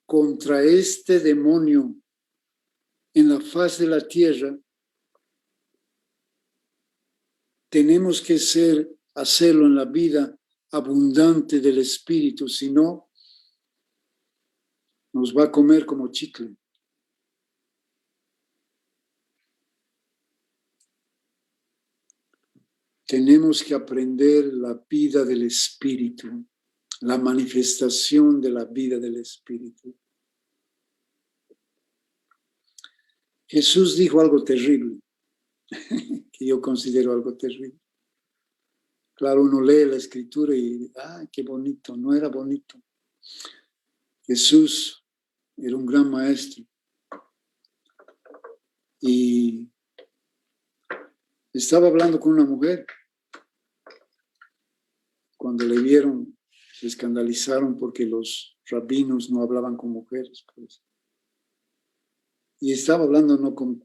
contra este demonio en la faz de la tierra, tenemos que hacerlo en la vida abundante del Espíritu, si no, nos va a comer como chicle. Tenemos que aprender la vida del Espíritu, la manifestación de la vida del Espíritu. Jesús dijo algo terrible, que yo considero algo terrible. Claro, uno lee la Escritura y, qué bonito, no era bonito. Jesús era un gran maestro y estaba hablando con una mujer. Cuando le vieron, se escandalizaron porque los rabinos no hablaban con mujeres. Pues. Y estaba hablando no con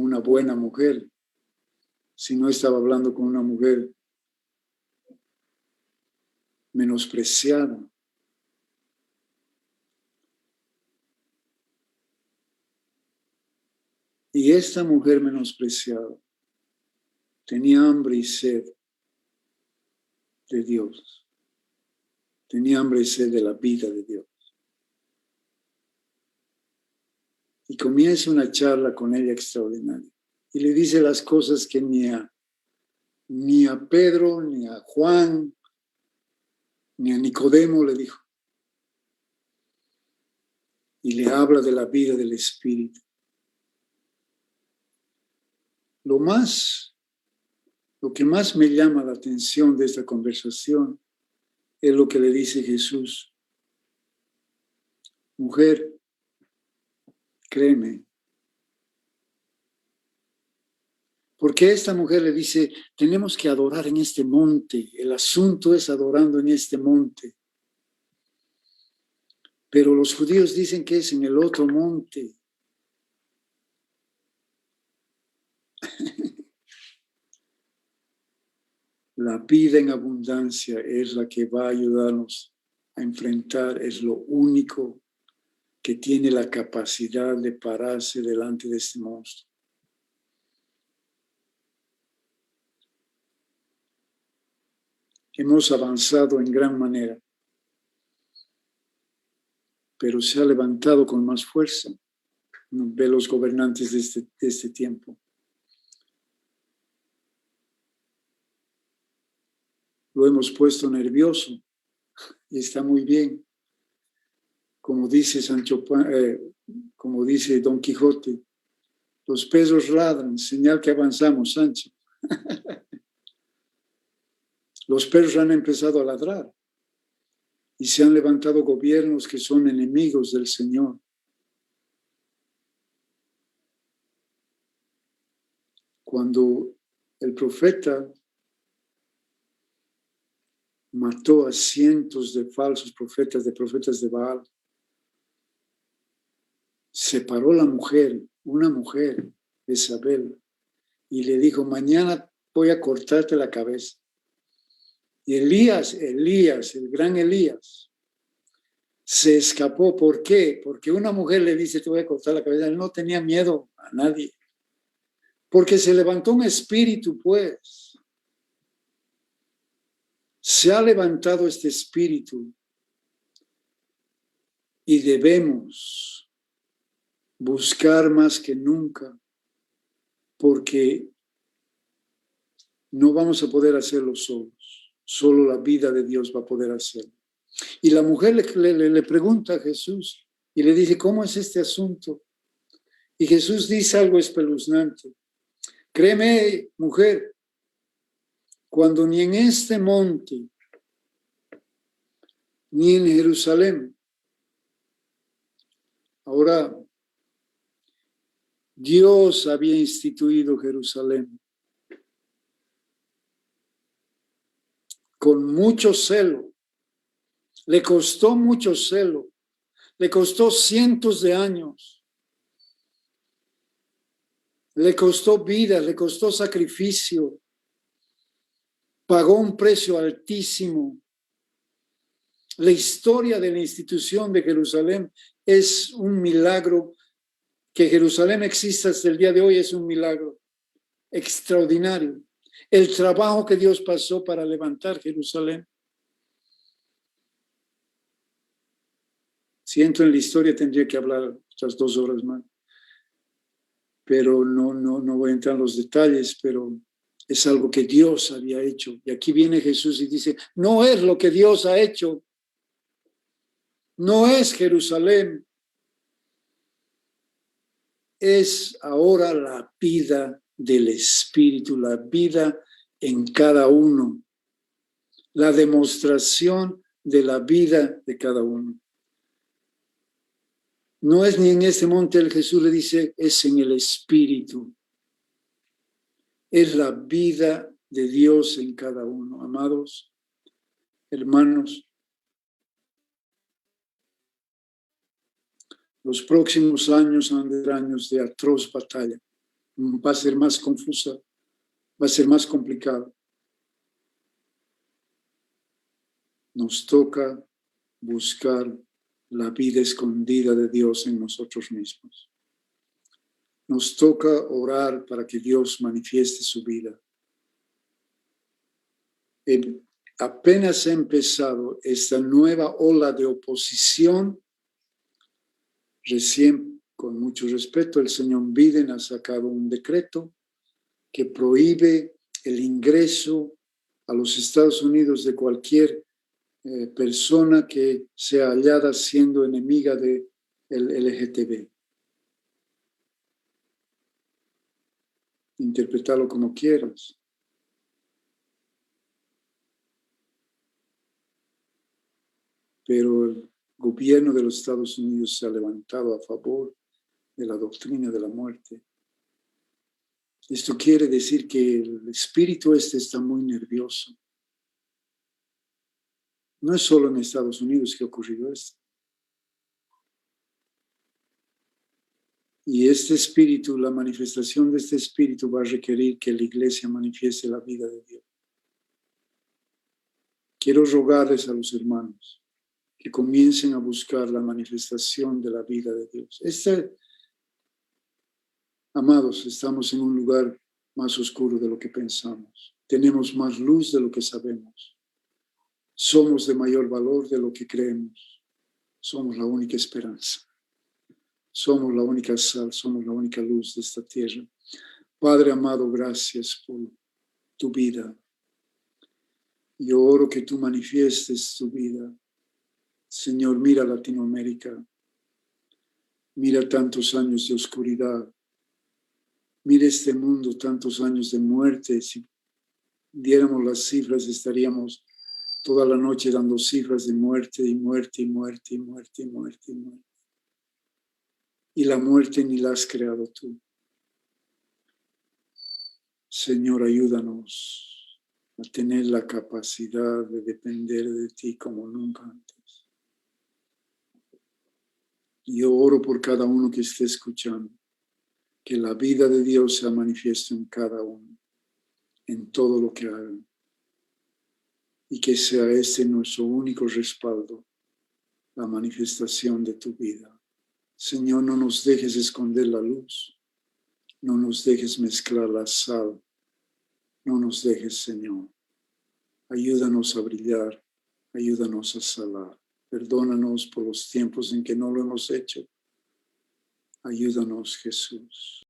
una buena mujer, sino estaba hablando con una mujer menospreciada. Y esta mujer menospreciada tenía hambre y sed de Dios. Tenía hambre y sed de la vida de Dios. Y comienza una charla con ella extraordinaria. Y le dice las cosas que ni a Pedro, ni a Juan, ni a Nicodemo le dijo. Y le habla de la vida del Espíritu. Lo que más me llama la atención de esta conversación es lo que le dice Jesús. Mujer, créeme. Porque esta mujer le dice, tenemos que adorar en este monte. El asunto es adorando en este monte. Pero los judíos dicen que es en el otro monte. La vida en abundancia es la que va a ayudarnos a enfrentar, es lo único que tiene la capacidad de pararse delante de este monstruo. Hemos avanzado en gran manera, pero se ha levantado con más fuerza. Ve los gobernantes de este tiempo. Lo hemos puesto nervioso y está muy bien. Como dice como dice Don Quijote, los perros ladran, señal que avanzamos, Sancho. Los perros han empezado a ladrar y se han levantado gobiernos que son enemigos del Señor. Cuando el profeta mató a cientos de falsos profetas, de profetas de Baal, separó la mujer, una mujer, Isabel, y le dijo, mañana voy a cortarte la cabeza. Y Elías, el gran Elías, se escapó. ¿Por qué? Porque una mujer le dice, te voy a cortar la cabeza. Él no tenía miedo a nadie. Porque se levantó un espíritu, pues. Se ha levantado este espíritu y debemos buscar más que nunca, porque no vamos a poder hacerlo solos. Solo la vida de Dios va a poder hacerlo. Y la mujer le pregunta a Jesús y le dice, ¿cómo es este asunto? Y Jesús dice algo espeluznante. Créeme, mujer, cuando ni en este monte, ni en Jerusalén, ahora Dios había instituido Jerusalén con mucho celo. Le costó mucho celo. Le costó cientos de años. Le costó vida, le costó sacrificio. Pagó un precio altísimo. La historia de la institución de Jerusalén es un milagro. Que Jerusalén exista hasta el día de hoy es un milagro extraordinario. El trabajo que Dios pasó para levantar Jerusalén. Si entro en la historia tendría que hablar otras 2 horas más. Pero no voy a entrar en los detalles, pero es algo que Dios había hecho. Y aquí viene Jesús y dice, no es lo que Dios ha hecho. No es Jerusalén. Es ahora la vida del Espíritu, la vida en cada uno. La demostración de la vida de cada uno. No es ni en este monte, el Jesús le dice, es en el Espíritu. Es la vida de Dios en cada uno. Amados hermanos, los próximos años han de ser años de atroz batalla. Va a ser más confusa, va a ser más complicado. Nos toca buscar la vida escondida de Dios en nosotros mismos. Nos toca orar para que Dios manifieste su vida. Apenas ha empezado esta nueva ola de oposición, recién Con mucho respeto, el señor Biden ha sacado un decreto que prohíbe el ingreso a los Estados Unidos de cualquier persona que sea hallada siendo enemiga del LGTB. Interpretarlo como quieras. Pero el gobierno de los Estados Unidos se ha levantado a favor de la doctrina de la muerte. Esto quiere decir que el espíritu está muy nervioso. No es solo en Estados Unidos que ha ocurrido esto. Y este espíritu, la manifestación de este espíritu va a requerir que la iglesia manifieste la vida de Dios. Quiero rogarles a los hermanos que comiencen a buscar la manifestación de la vida de Dios. Amados, estamos en un lugar más oscuro de lo que pensamos. Tenemos más luz de lo que sabemos. Somos de mayor valor de lo que creemos. Somos la única esperanza. Somos la única sal, somos la única luz de esta tierra. Padre amado, gracias por tu vida. Yo oro que tú manifiestes tu vida. Señor, mira Latinoamérica. Mira tantos años de oscuridad. Mira este mundo, tantos años de muerte. Si diéramos las cifras, estaríamos toda la noche dando cifras de muerte y muerte y muerte y muerte y muerte y muerte. Y la muerte ni la has creado tú. Señor, ayúdanos a tener la capacidad de depender de ti como nunca antes. Yo oro por cada uno que esté escuchando, que la vida de Dios sea manifiesta en cada uno, en todo lo que hagan, y que sea este nuestro único respaldo, la manifestación de tu vida. Señor, no nos dejes esconder la luz, no nos dejes mezclar la sal, no nos dejes, Señor. Ayúdanos a brillar, ayúdanos a salar. Perdónanos por los tiempos en que no lo hemos hecho. Ayúdanos, Jesús.